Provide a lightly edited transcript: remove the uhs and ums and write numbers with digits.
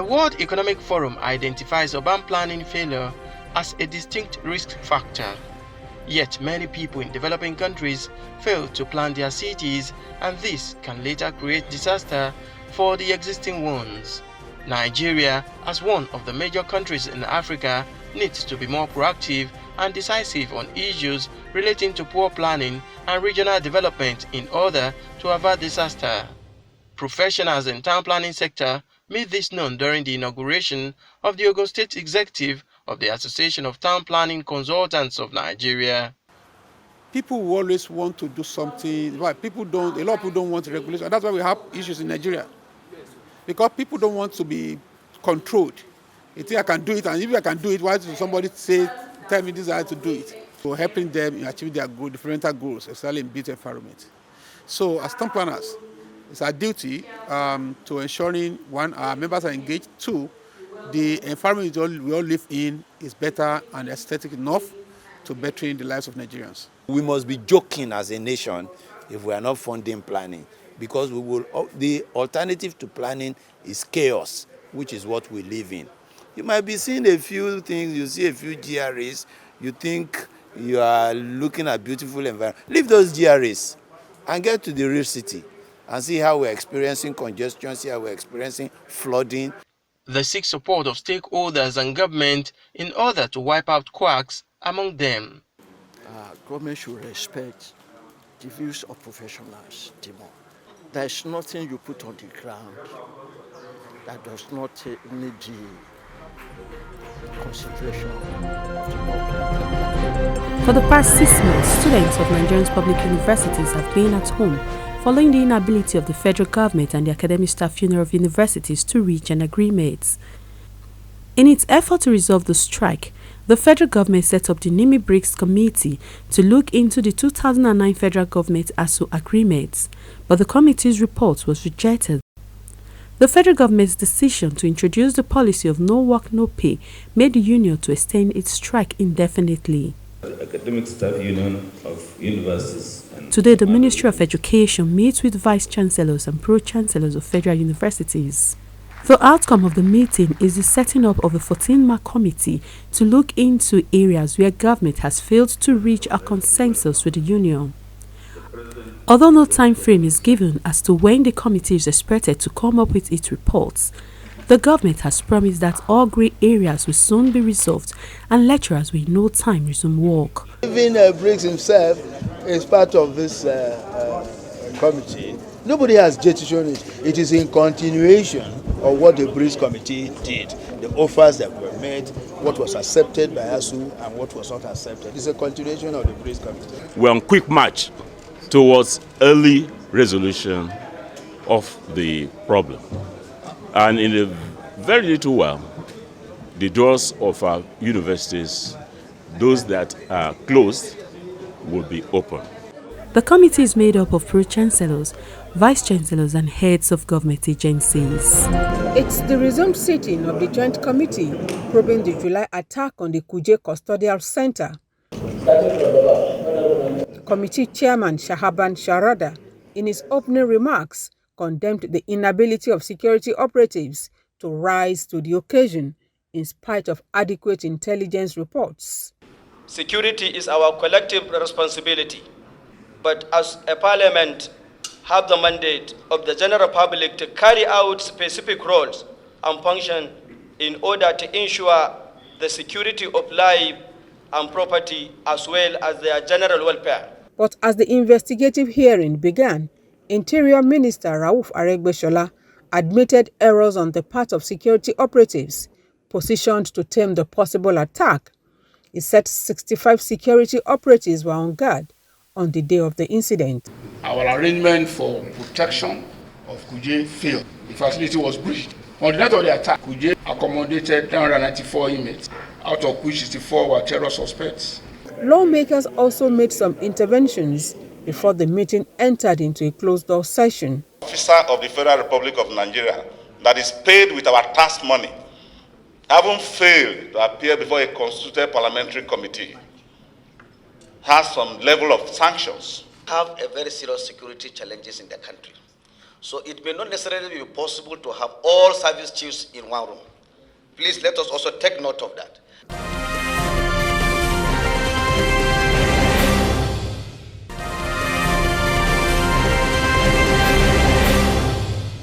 World Economic Forum identifies urban planning failure as a distinct risk factor. Yet many people in developing countries fail to plan their cities, and this can later create disaster for the existing ones. Nigeria, as one of the major countries in Africa, needs to be more proactive and decisive on issues relating to poor planning and regional development in order to avert disaster. Professionals in town planning sector made this known during the inauguration of the Ogun State executive of the Association of Town Planning Consultants of Nigeria. People who always want to do something, but a lot of people don't want regulation. That's why we have issues in Nigeria. Because people don't want to be controlled. They think I can do it, and if I can do it, why does somebody tell me this is how to do it? So helping them in achieving their goals, different goals, especially in built environment. So as town planners, it's our duty to ensuring, one, our members are engaged, two, the environment we all live in is better and aesthetic enough to bettering the lives of Nigerians. We must be joking as a nation if we are not funding planning, because the alternative to planning is chaos, which is what we live in. You might be seeing a few things, you see a few GRAs, you think you are looking at beautiful environment. Leave those GRAs and get to the real city and see how we're experiencing congestion, see how we're experiencing flooding. They seek support of stakeholders and government in order to wipe out quacks among them. Government should respect the views of professionals more. There is nothing you put on the ground that does not need the consideration of the public. For the past 6 months, students of Nigeria's public universities have been at home following the inability of the federal government and the academic staff union of universities to reach an agreement. In its effort to resolve the strike, the federal government set up the Nimi Briggs Committee to look into the 2009 federal government ASU agreement, but the committee's report was rejected. The federal government's decision to introduce the policy of no work, no pay made the union to extend its strike indefinitely. The Academic Staff Union of Universities. Today, the Ministry of Education meets with vice-chancellors and pro-chancellors of federal universities. The outcome of the meeting is the setting up of a 14-man committee to look into areas where government has failed to reach a consensus with the union. Although no time frame is given as to when the committee is expected to come up with its reports, the government has promised that all grey areas will soon be resolved and lecturers will in no time resume work. Even Briggs himself is part of this committee. Nobody has jettisoned it. It is in continuation of what the Briggs Committee did, the offers that were made, what was accepted by ASU and what was not accepted. It's a continuation of the Briggs Committee. We're on quick march towards early resolution of the problem. And in a very little while, the doors of our universities, those that are closed, will be open. The committee is made up of pro-chancellors, vice-chancellors and heads of government agencies. It's the resumed sitting of the Joint Committee probing the July attack on the Kuje Custodial Center. Committee Chairman Shahaban Sharada, in his opening remarks, condemned the inability of security operatives to rise to the occasion in spite of adequate intelligence reports. Security is our collective responsibility, but as a parliament, have the mandate of the general public to carry out specific roles and function in order to ensure the security of life and property as well as their general welfare. But as the investigative hearing began, Interior Minister Rauf Aregbesola admitted errors on the part of security operatives positioned to tame the possible attack. He said 65 security operatives were on guard on the day of the incident. Our arrangement for protection of Kuje failed. The facility was breached. On the night of the attack, Kuje accommodated 994 inmates, out of which 64 were terror suspects. Lawmakers also made some interventions before the meeting entered into a closed-door session. Officer of the Federal Republic of Nigeria that is paid with our tax money haven't failed to appear before a constituted parliamentary committee has some level of sanctions. Have a very serious security challenges in the country. So it may not necessarily be possible to have all service chiefs in one room. Please let us also take note of that.